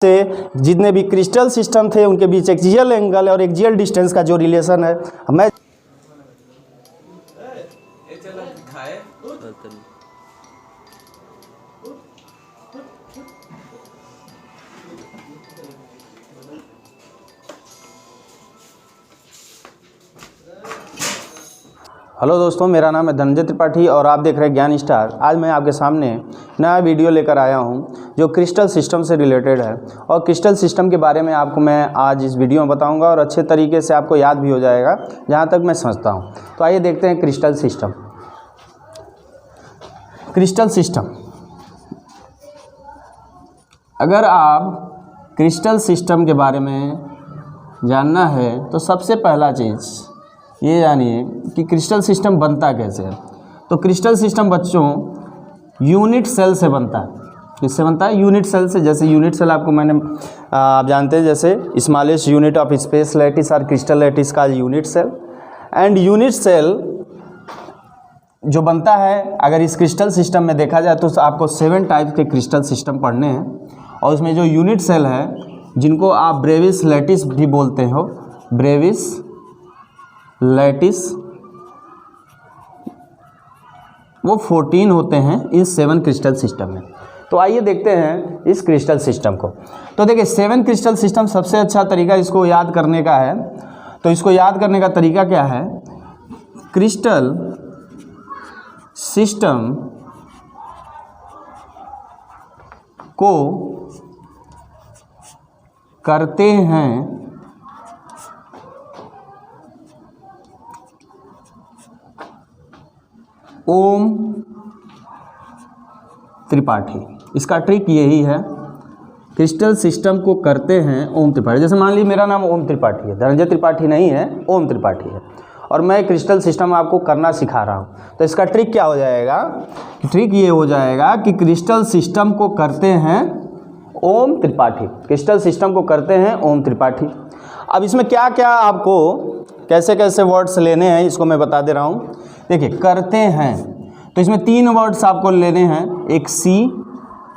से जितने भी क्रिस्टल सिस्टम थे उनके बीच एक्सियल एंगल और एक्सियल डिस्टेंस का जो रिलेशन है मैं हेलो दोस्तों, मेरा नाम है धनंजय त्रिपाठी और आप देख रहे हैं ज्ञान स्टार। आज मैं आपके सामने नया वीडियो लेकर आया हूं जो क्रिस्टल सिस्टम से रिलेटेड है और क्रिस्टल सिस्टम के बारे में आपको मैं आज इस वीडियो में बताऊंगा और अच्छे तरीके से आपको याद भी हो जाएगा जहां तक मैं समझता हूं। तो आइए देखते हैं क्रिस्टल सिस्टम। क्रिस्टल सिस्टम, अगर आप क्रिस्टल सिस्टम के बारे में जानना है तो सबसे पहला चीज़ ये जानिए कि क्रिस्टल सिस्टम बनता कैसे है। तो क्रिस्टल सिस्टम बच्चों यूनिट सेल से बनता है। किससे बनता है? यूनिट सेल से। जैसे यूनिट सेल आपको आप जानते हैं, जैसे smallest unit of space lattice और क्रिस्टल लैटिस का unit cell. And unit cell जो बनता है, अगर इस क्रिस्टल सिस्टम में देखा जाए तो आपको 7 टाइप के क्रिस्टल सिस्टम पढ़ने हैं और उसमें जो यूनिट सेल है जिनको आप ब्रेविस लैटिस भी बोलते हो, ब्रेविस लैटिस, वो 14 होते हैं इस 7 क्रिस्टल सिस्टम में। तो आइए देखते हैं इस क्रिस्टल सिस्टम को। तो देखिए 7 क्रिस्टल सिस्टम, सबसे अच्छा तरीका इसको याद करने का है। तो इसको याद करने का तरीका क्या है? क्रिस्टल सिस्टम को करते हैं ओम त्रिपाठी। इसका ट्रिक यही है, क्रिस्टल सिस्टम को करते हैं ओम त्रिपाठी। जैसे मान लीजिए मेरा नाम ओम त्रिपाठी है, धनंजय त्रिपाठी नहीं है, ओम त्रिपाठी है और मैं क्रिस्टल सिस्टम आपको करना सिखा रहा हूँ। तो इसका ट्रिक क्या हो जाएगा? ट्रिक ये हो जाएगा कि क्रिस्टल सिस्टम को करते हैं ओम त्रिपाठी। क्रिस्टल सिस्टम को करते हैं ओम त्रिपाठी। अब इसमें क्या क्या आपको कैसे कैसे वर्ड्स लेने हैं इसको मैं बता दे रहा हूँ। देखिए करते हैं तो इसमें 3 वर्ड्स आपको लेने हैं, एक सी,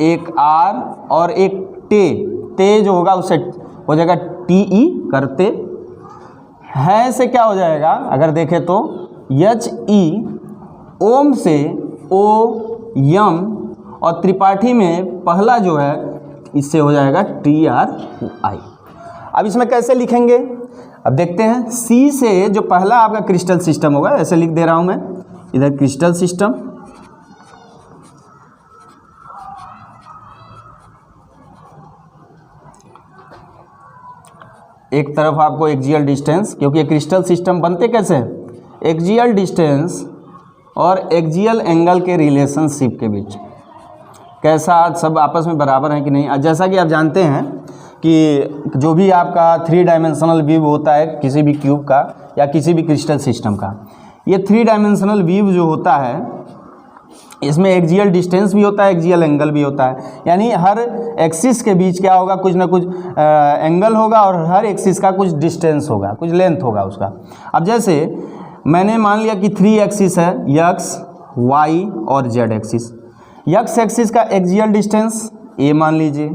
एक आर और एक टे। टे जो होगा उससे हो जाएगा टीई, करते। है से क्या हो जाएगा अगर देखें तो एच ई, ओम से ओ यम और त्रिपाठी में पहला जो है इससे हो जाएगा टी आर आई। अब इसमें कैसे लिखेंगे अब देखते हैं। सी से जो पहला आपका क्रिस्टल सिस्टम होगा, ऐसे लिख दे रहा हूं मैं, इधर क्रिस्टल सिस्टम, एक तरफ आपको एक्सियल डिस्टेंस, क्योंकि ये क्रिस्टल सिस्टम बनते कैसे हैं? एक्सियल डिस्टेंस और एक्सियल एंगल के रिलेशनशिप के बीच कैसा सब आपस में बराबर है कि नहीं। जैसा कि आप जानते हैं कि जो भी आपका 3 डायमेंशनल व्यू होता है किसी भी क्यूब का या किसी भी क्रिस्टल सिस्टम का, ये 3 डायमेंशनल व्यू जो होता है इसमें एक्सियल डिस्टेंस भी होता है, एक्सियल एंगल भी होता है। यानी हर एक्सिस के बीच क्या होगा, कुछ ना कुछ एंगल होगा और हर एक्सिस का कुछ डिस्टेंस होगा, कुछ लेंथ होगा उसका। अब जैसे मैंने मान लिया कि 3 एक्सिस है, यक्स, वाई और जेड एक्सिस। यक्स एक्सिस का एक्सियल डिस्टेंस ए मान लीजिए,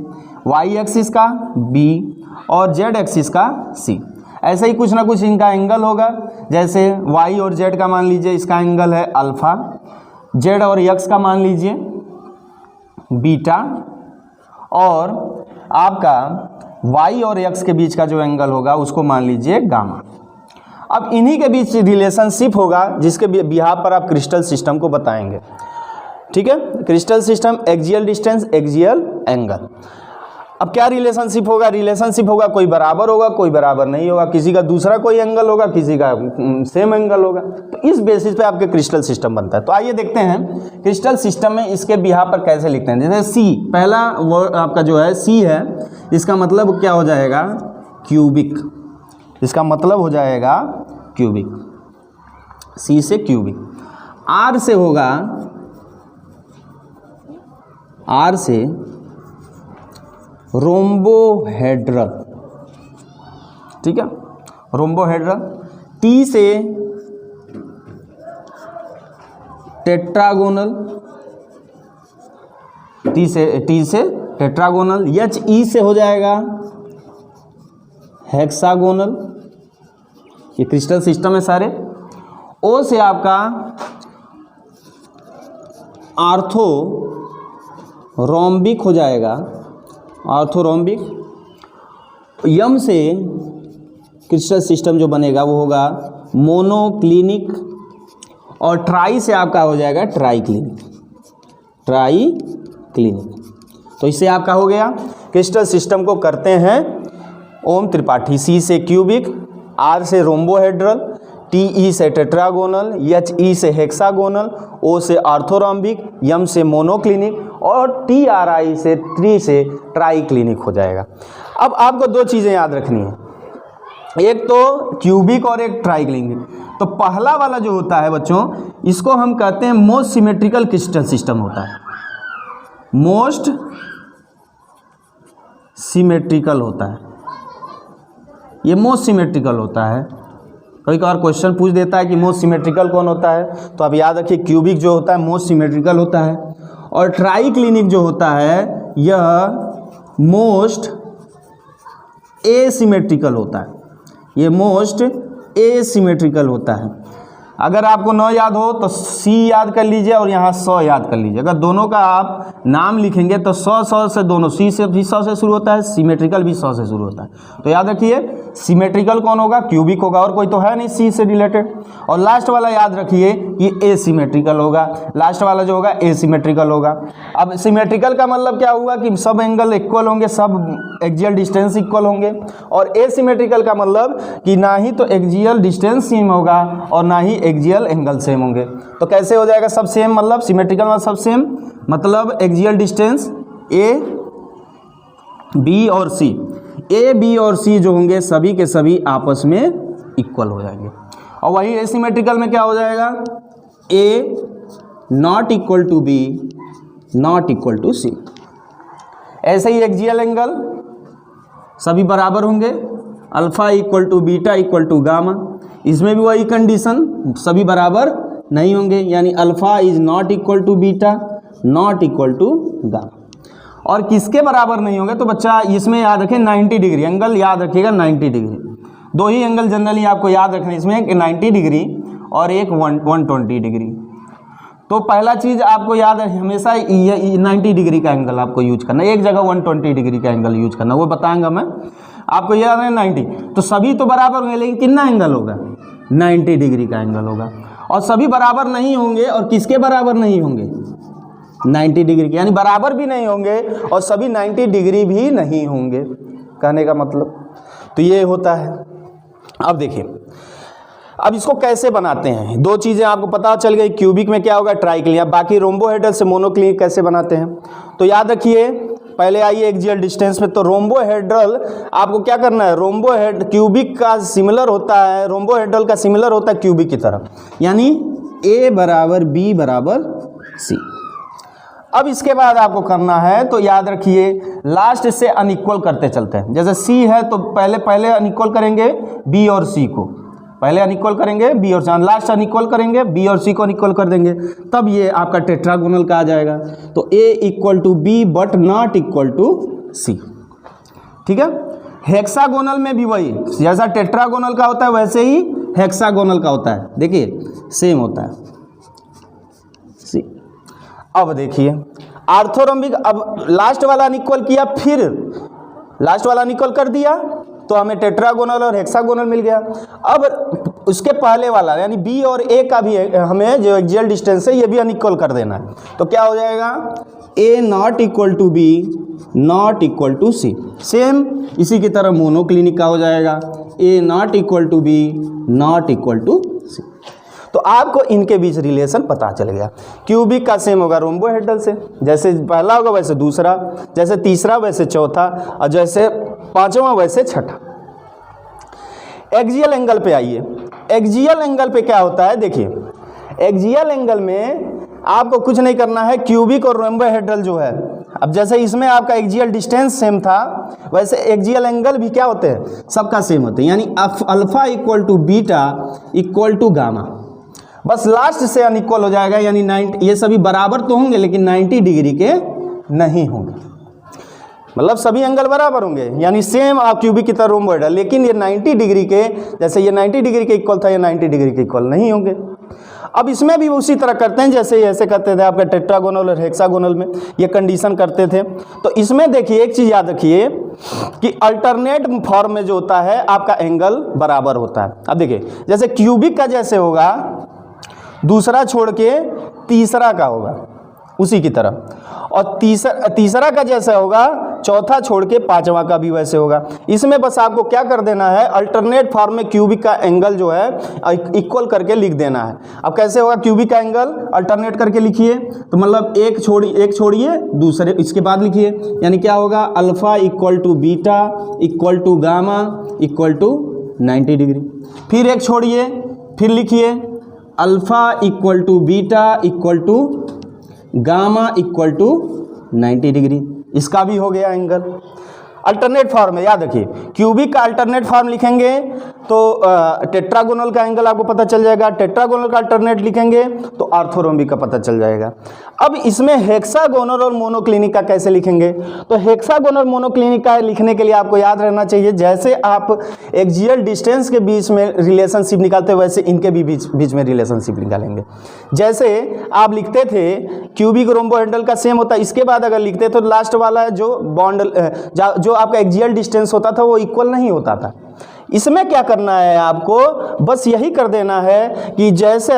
वाई एक्सिस का बी और जेड एक्सिस का सी। ऐसे ही कुछ ना कुछ इनका एंगल होगा। जैसे वाई और जेड का मान लीजिए इसका एंगल है अल्फा, जेड और यक्स का मान लीजिए बीटा और आपका वाई और यक्स के बीच का जो एंगल होगा उसको मान लीजिए गामा। अब इन्हीं के बीच रिलेशनशिप होगा जिसके बिहाफ पर आप क्रिस्टल सिस्टम को बताएंगे। ठीक है, crystal system, axial distance, axial angle. अब क्या रिलेशनशिप होगा? रिलेशनशिप होगा कोई बराबर होगा, कोई बराबर नहीं होगा, किसी का दूसरा कोई एंगल होगा, किसी का सेम एंगल होगा। तो इस बेसिस पे आपके क्रिस्टल सिस्टम बनता है। तो आइए देखते हैं क्रिस्टल सिस्टम में इसके बिहाफ पर कैसे लिखते हैं। जैसे सी, पहला वर्ड आपका जो है सी है, इसका मतलब क्या हो जाएगा? क्यूबिक। इसका मतलब हो जाएगा क्यूबिक, सी से क्यूबिक। आर से होगा, आर से रोम्बोहेड्रल। ठीक है, रोम्बोहेड्रल। टी से टेट्रागोनल, टी से टेट्रागोनल, एच ई से हो जाएगा हेक्सागोनल, ये क्रिस्टल सिस्टम है सारे। ओ से आपका आर्थोरोम्बिक हो जाएगा, आर्थोरोम्बिक। यम से क्रिस्टल सिस्टम जो बनेगा वो होगा मोनोक्लिनिक, और ट्राई से आपका हो जाएगा ट्राइक्लिनिक, ट्राइक्लिनिक। तो इससे आपका हो गया क्रिस्टल सिस्टम को करते हैं ओम त्रिपाठी। सी से क्यूबिक, आर से रोम्बोहेड्रल, टी ई से टेट्रागोनल, एच ई से हेक्सागोनल, ओ से आर्थोरोम्बिक, यम से मोनोक्लिनिक और टी आर आई से ट्री से ट्राइक्लिनिक हो जाएगा। अब आपको दो चीज़ें याद रखनी है, एक तो क्यूबिक और एक ट्राइक्लिनिक। तो पहला वाला जो होता है बच्चों, इसको हम कहते हैं मोस्ट सिमेट्रिकल क्रिस्टल सिस्टम होता है, मोस्ट सिमेट्रिकल होता है, ये मोस्ट सिमेट्रिकल होता है। कई बार क्वेश्चन पूछ देता है कि मोस्ट सिमेट्रिकल कौन होता है, तो आप याद रखिए क्यूबिक जो होता है मोस्ट सिमेट्रिकल होता है, और ट्राइक्लिनिक जो होता है यह मोस्ट एसिमेट्रिकल होता है, ये मोस्ट एसिमेट्रिकल होता है। अगर आपको 9 याद हो तो सी याद कर लीजिए और यहाँ 100 याद कर लीजिए। अगर दोनों का आप नाम लिखेंगे तो 100 से दोनों, सी से भी 100 से शुरू होता है, सिमेट्रिकल भी 100 से शुरू होता है। तो याद रखिए सिमेट्रिकल कौन होगा, क्यूबिक होगा, और कोई तो है नहीं सी से रिलेटेड। और लास्ट वाला याद रखिए ये एसिमेट्रिकल होगा, लास्ट वाला जो होगा एसिमेट्रिकल होगा। अब सिमेट्रिकल का मतलब क्या हुआ कि सब एंगल इक्वल होंगे, सब एक्सियल डिस्टेंस इक्वल होंगे। और एसिमेट्रिकल का मतलब कि ना ही तो एक्सियल डिस्टेंस सेम होगा और ना ही एक्सियल एंगल सेम होंगे। तो कैसे हो जाएगा सब सेम, मतलब सिमेट्रिकल मतलब सब सेम, मतलब एक्सियल डिस्टेंस ए बी और सी, ए बी और सी जो होंगे सभी के सभी आपस में इक्वल हो जाएंगे। और वही एसिमेट्रिकल में क्या हो जाएगा, A not equal to B not equal to C. ऐसे ही एक्सियल एंगल सभी बराबर होंगे, alpha equal to beta equal to gamma, इसमें भी वही कंडीशन, सभी बराबर नहीं होंगे, यानी alpha is not equal to beta not equal to gamma. और किसके बराबर नहीं होंगे, तो बच्चा इसमें याद रखें 90 डिग्री एंगल, याद रखिएगा 90 डिग्री। दो ही एंगल जनरली आपको याद रखने इसमें, एक 90 डिग्री और एक 120 डिग्री। तो पहला चीज़ आपको याद है हमेशा 90 डिग्री का एंगल आपको यूज करना, एक जगह 120 डिग्री का एंगल यूज करना, वो बताऊंगा मैं आपको। याद है 90, तो सभी तो बराबर होंगे लेकिन कितना एंगल होगा, 90 डिग्री का एंगल होगा। और सभी बराबर नहीं होंगे, और किसके बराबर नहीं होंगे, 90 डिग्री के, यानी बराबर भी नहीं होंगे और सभी 90 डिग्री भी नहीं होंगे, कहने का मतलब तो ये होता है। अब देखिए अब इसको कैसे बनाते हैं, दो चीज़ें आपको पता चल गई, क्यूबिक में क्या होगा ट्राइक्लिनिक, बाकी रोम्बोहेड्रल से मोनोक्लिनिक कैसे बनाते हैं। तो याद रखिए पहले आइए एक्सियल डिस्टेंस में, तो रोम्बोहेड्रल आपको क्या करना है, क्यूबिक का सिमिलर होता है, रोम्बोहेड्रल का सिमिलर होता है क्यूबिक की तरफ, यानी ए बराबर बी बराबर सी। अब इसके बाद आपको करना है, तो याद रखिए लास्ट से अनइक्वल करते चलते हैं। जैसे सी है तो पहले अनइक्वल करेंगे बी और सी को, पहले अनइक्वल करेंगे बी और सी, लास्ट अनइक्वल करेंगे बी और सी को अनइक्वल कर देंगे, तब ये आपका टेट्रागोनल का आ जाएगा। तो A equal to B but not equal to C, ठीक है। हेक्सागोनल में भी वही, जैसा टेट्रागोनल का होता है वैसे ही हेक्सागोनल का होता है, देखिए सेम होता है सी। अब देखिए आर्थोरोम्बिक, अब लास्ट वाला अनइक्वल किया, फिर लास्ट वाला अनइक्वल कर दिया तो हमें टेट्रागोनल और हेक्सागोनल मिल गया। अब उसके पहले वाला यानी बी और ए का भी हमें जो एक्सियल डिस्टेंस है ये भी अनइक्वल कर देना है। तो क्या हो जाएगा, A not equal to B not equal to C, same इसी की तरह मोनोक्लिनिक का हो जाएगा, A not equal to B not equal to C. तो आपको इनके बीच रिलेशन पता चल गया। क्यूबिक का सेम होगा रोम्बोहेड्रल से, जैसे पहला होगा वैसे दूसरा, जैसे तीसरा वैसे चौथा, और जैसे पांचवा वैसे छठा। एक्सियल एंगल पे आइए, एक्सियल एंगल पे क्या होता है, देखिए एक्सियल एंगल में आपको कुछ नहीं करना है, क्यूबिक और रोम्बोहेड्रल जो है, अब जैसे इसमें आपका एक्सियल डिस्टेंस सेम था वैसे एक्सियल एंगल भी क्या होते हैं, सबका सेम होते हैं, यानी alpha equal to beta equal to gamma, बस लास्ट से अनइक्वल हो जाएगा, यानी 90, ये सभी बराबर तो होंगे लेकिन 90 डिग्री के नहीं होंगे। मतलब सभी एंगल बराबर होंगे, यानी सेम क्यूबिक की तरह रोम्बोइडल, लेकिन ये 90 डिग्री के, जैसे ये 90 डिग्री के इक्वल था, ये 90 डिग्री के इक्वल नहीं होंगे। अब इसमें भी उसी तरह करते हैं जैसे ऐसे करते थे आपके टेट्रागोनल और हेक्सागोनल में, ये कंडीशन करते थे। तो इसमें देखिए एक चीज़ याद रखिए कि अल्टरनेट फॉर्म में जो होता है आपका एंगल बराबर होता है। अब देखिए जैसे क्यूबिक का जैसे होगा, दूसरा छोड़ के तीसरा का होगा उसी की तरह, और तीसरा का जैसा होगा चौथा छोड़ के पांचवा का भी वैसे होगा। इसमें बस आपको क्या कर देना है, अल्टरनेट फॉर्म में क्यूबिक का एंगल जो है इक्वल करके लिख देना है। अब कैसे होगा क्यूबिक का एंगल, अल्टरनेट करके लिखिए, तो मतलब एक छोड़िए दूसरे इसके बाद लिखिए, यानी क्या होगा, alpha equal to beta equal to gamma equal to 90 degree. फिर एक छोड़िए, फिर लिखिए alpha equal to beta equal to gamma equal to 90 degree. इसका भी हो गया एंगल अल्टरनेट फॉर्म में। याद रखिए क्यूबिक का अल्टरनेट फॉर्म लिखेंगे तो टेट्रागोनल का एंगल आपको पता चल जाएगा, टेट्रागोनल का अल्टरनेट लिखेंगे तो ऑर्थोरोम्बिक का पता चल जाएगा। अब इसमें हेक्सागोनल और मोनोक्लिनिक का कैसे लिखेंगे, तो हेक्सागोनल मोनोक्लिनिक का लिखने के लिए आपको याद रहना चाहिए, जैसे आप एक्सियल डिस्टेंस के बीच में रिलेशनशिप निकालते हैं वैसे इनके भी बीच में रिलेशनशिप निकालेंगे। जैसे आप लिखते थे क्यूबिक रोम्बोहेड्रल का सेम होता है, इसके बाद अगर लिखते तो लास्ट वाला जो बॉन्ड जो आपका एक्सियल डिस्टेंस होता था वो इक्वल नहीं होता था। इसमें क्या करना है आपको, बस यही कर देना है कि जैसे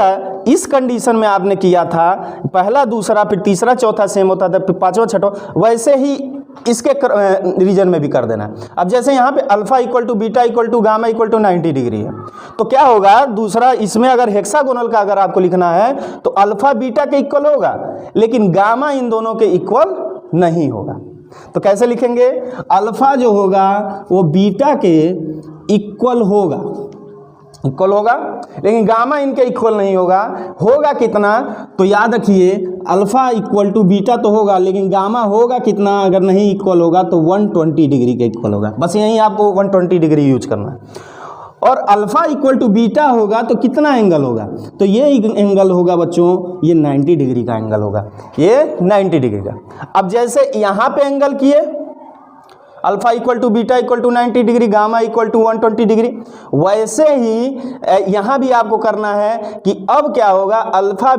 इस कंडीशन में आपने किया था, पहला दूसरा फिर तीसरा चौथा सेम होता था, फिर पांचवा छठवां, वैसे ही इसके रीजन में भी कर देना है। अब जैसे यहाँ पे alpha equal to beta equal to gamma equal to 90 degree है, तो क्या होगा दूसरा इसमें अगर हेक्सागोनल का अगर आपको लिखना है तो अल्फा बीटा के इक्वल होगा, लेकिन गामा इन दोनों के इक्वल नहीं होगा। तो कैसे लिखेंगे, अल्फा जो होगा वो बीटा के इक्वल होगा, लेकिन गामा इनके इक्वल नहीं होगा। होगा कितना, तो याद रखिए अल्फा इक्वल टू बीटा तो होगा, लेकिन गामा होगा कितना, अगर नहीं इक्वल होगा तो 120 डिग्री के इक्वल होगा। बस यहीं आपको 120 डिग्री यूज करना है। और अल्फा इक्वल टू बीटा होगा तो कितना एंगल होगा, तो ये एंगल होगा बच्चों, ये 90 डिग्री का एंगल होगा, ये 90 डिग्री का। अब जैसे यहाँ पे एंगल किए alpha equal to beta equal to 90 degree, gamma equal to 120 degree, वैसे ही यहाँ भी आपको करना है कि अब क्या होगा, अल्फा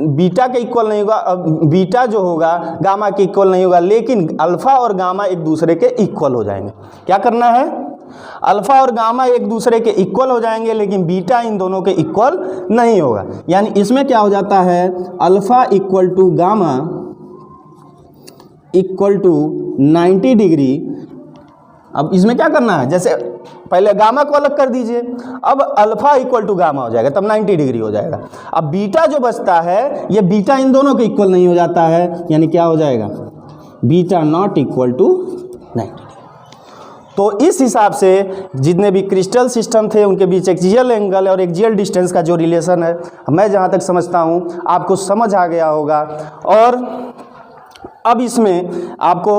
बीटा के इक्वल नहीं होगा, बीटा जो होगा गामा के इक्वल नहीं होगा, लेकिन अल्फा और गामा एक दूसरे के इक्वल हो जाएंगे। क्या करना है, अल्फा और गामा एक दूसरे के इक्वल हो जाएंगे, लेकिन बीटा इन दोनों के इक्वल नहीं होगा। यानी इसमें क्या हो जाता है, alpha equal to gamma equal to 90 degree. अब इसमें क्या करना है, जैसे पहले गामा को अलग कर दीजिए, अब अल्फा इक्वल टू गामा हो जाएगा, तब 90 डिग्री हो जाएगा। अब बीटा जो बचता है, ये बीटा इन दोनों के इक्वल नहीं हो जाता है, यानी क्या हो जाएगा, बीटा नॉट इक्वल टू 90। तो इस हिसाब से जितने भी क्रिस्टल सिस्टम थे उनके बीच एक्सियल एंगल और एक्सियल डिस्टेंस का जो रिलेशन है, मैं जहाँ तक समझता हूँ आपको समझ आ गया होगा। और अब इसमें आपको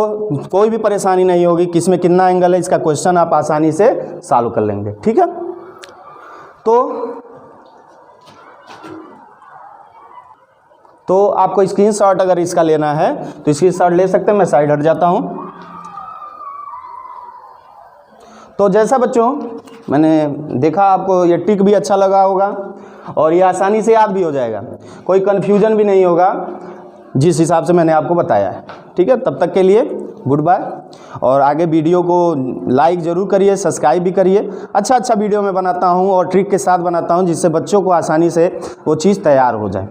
कोई भी परेशानी नहीं होगी कि इसमें कितना एंगल है, इसका क्वेश्चन आप आसानी से सॉल्व कर लेंगे। ठीक है, तो आपको स्क्रीनशॉट अगर इसका लेना है तो स्क्रीनशॉट ले सकते हैं, मैं साइड हट जाता हूं। तो जैसा बच्चों मैंने देखा, आपको ये ट्रिक भी अच्छा लगा होगा और ये आसानी से याद भी हो जाएगा, कोई कन्फ्यूजन भी नहीं होगा जिस हिसाब से मैंने आपको बताया है। ठीक है, तब तक के लिए गुड बाय, और आगे वीडियो को लाइक ज़रूर करिए, सब्सक्राइब भी करिए। अच्छा वीडियो मैं बनाता हूँ और ट्रिक के साथ बनाता हूँ जिससे बच्चों को आसानी से वो चीज़ तैयार हो जाए।